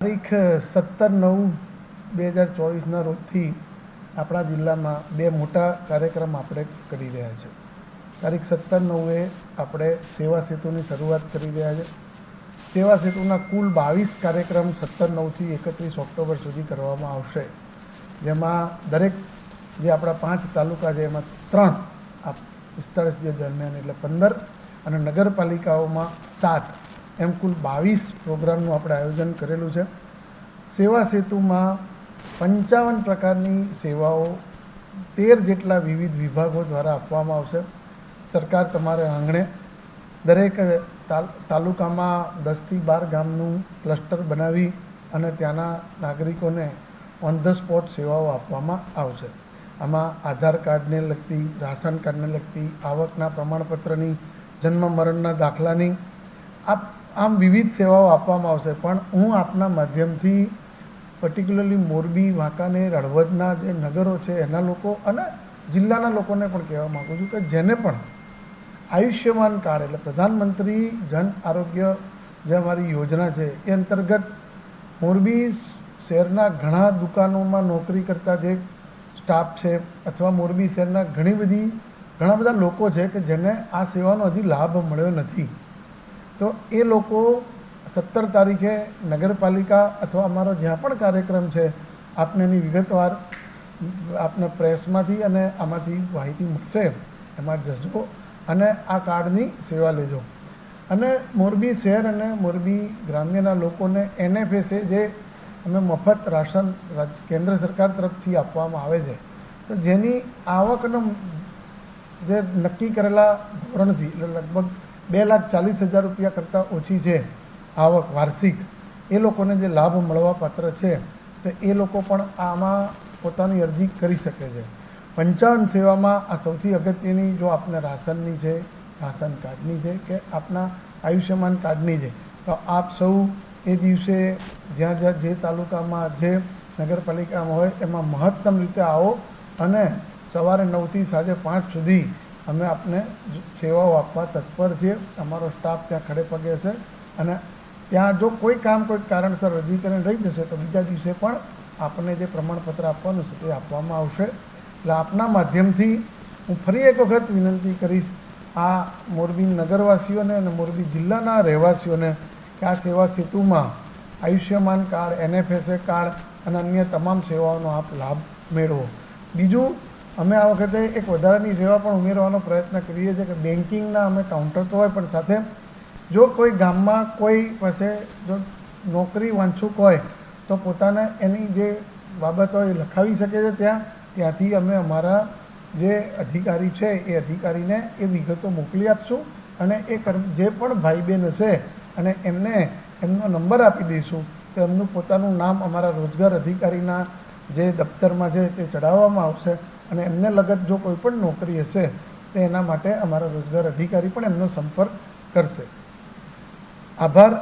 તારીખ 17/9/2024 રોજથી આપણા જિલ્લામાં બે મોટા કાર્યક્રમ આપણે કરી રહ્યા છે. તારીખ 17/9 આપણે સેવા સેતુની શરૂઆત કરી રહ્યા છે. સેવા સેતુના કુલ 22 કાર્યક્રમ 17/9થી 31 ઓક્ટોબર સુધી કરવામાં આવશે, જેમાં દરેક જે આપણા 5 તાલુકા છે એમાં 3 આ 45 દિવસ દરમિયાન એટલે 15 અને નગરપાલિકાઓમાં 7 એમ કુલ 22 પ્રોગ્રામનું આપણે આયોજન કરેલું છે. સેવા સેતુમાં 55 પ્રકારની સેવાઓ 13 જેટલા વિવિધ વિભાગો દ્વારા આપવામાં આવશે. સરકાર તમારે આંગણે દરેક તાલુકામાં 10થી 12 ગામનું ક્લસ્ટર બનાવી અને ત્યાંના નાગરિકોને ઓન ધ સ્પોટ સેવાઓ આપવામાં આવશે. આમાં આધાર કાર્ડને લગતી, રાશન કાર્ડને લગતી, આવકના પ્રમાણપત્રની, જન્મ મરણના દાખલાની આમ વિવિધ સેવાઓ આપવામાં આવશે. પણ હું આપના માધ્યમથી પર્ટિક્યુલરલી મોરબી, વાંકાનેર, હળવદના જે નગરો છે એના લોકો અને જિલ્લાના લોકોને પણ કહેવા માગું છું કે જેને પણ આયુષ્યમાન કાર્ડ એટલે પ્રધાનમંત્રી જન આરોગ્ય જે અમારી યોજના છે એ અંતર્ગત મોરબી શહેરના ઘણા દુકાનોમાં નોકરી કરતા જે સ્ટાફ છે અથવા મોરબી શહેરના ઘણા બધા લોકો છે કે જેને આ સેવાનો હજી લાભ મળ્યો નથી. તો એ લોકો 17 તારીખે નગરપાલિકા અથવા અમારો જ્યાં પણ કાર્યક્રમ છે આપને એની વિગતવાર આપને પ્રેસમાંથી અને આમાંથી માહિતી મળશે, એમાં જજો અને આ કાર્ડની સેવા લેજો. અને મોરબી શહેર અને મોરબી ગ્રામ્યના લોકોને NFSA જે અમે મફત રાશન કેન્દ્ર સરકાર તરફથી આપવામાં આવે છે, તો જેની આવકનો જે નક્કી કરેલા ધોરણથી એટલે લગભગ 2,40,000 રૂપિયા કરતાં ઓછી છે આવક વાર્ષિક, એ લોકોને જે લાભ મળવા પાત્ર છે તો એ લોકો પણ આમાં પોતાની અરજી કરી શકે છે. 55 સેવામાં આ સૌથી અગત્યની, જો આપને રાશનની છે, રાશન કાર્ડની છે કે આપના આયુષ્યમાન કાર્ડની છે, તો આપ સૌ એ દિવસે જ્યાં જે તાલુકામાં જે નગરપાલિકામાં હોય એમાં મહત્તમ રીતે આવો અને સવારે 9થી સાંજે 5 સુધી અમે આપને સેવાઓ આપવા તત્પર છીએ. અમારો સ્ટાફ ત્યાં ખડે પગે છે અને ત્યાં જો કોઈ કારણસર રજી કરીને રહી જશે તો બીજા દિવસે પણ આપને જે પ્રમાણપત્ર આપવાનું છે તે આપવામાં આવશે. એટલે આપના માધ્યમથી હું ફરી એક વખત વિનંતી કરીશ આ મોરબી નગરવાસીઓને અને મોરબી જિલ્લાના રહેવાસીઓને કે આ સેવા સેતુમાં આયુષ્યમાન કાર્ડ, NFSA કાર્ડ અને અન્ય તમામ સેવાઓનો આપ લાભ મેળવો. બીજું, અમે આ વખતે એક વધારાની સેવા પણ ઉમેરવાનો પ્રયત્ન કરીએ છીએ કે બેન્કિંગના અમે કાઉન્ટર તો હોય પણ સાથે જો કોઈ ગામમાં કોઈ પાસે જો નોકરી વાંચુક હોય તો પોતાને એની જે બાબત હોય એ લખાવી શકે છે. ત્યાંથી અમે અમારા જે અધિકારી છે એ અધિકારીને એ વિગતો મોકલી આપશું અને એ જે પણ ભાઈ બહેન હશે અને એમનો નંબર આપી દઈશું તો એમનું પોતાનું નામ અમારા રોજગાર અધિકારીના જે દફતરમાં છે તે ચડાવવામાં આવશે અને એમને લગત જો કોઈ પણ નોકરી હશે તો એના માટે અમારા રોજગાર અધિકારી પણ એમનો સંપર્ક કરશે. આભાર.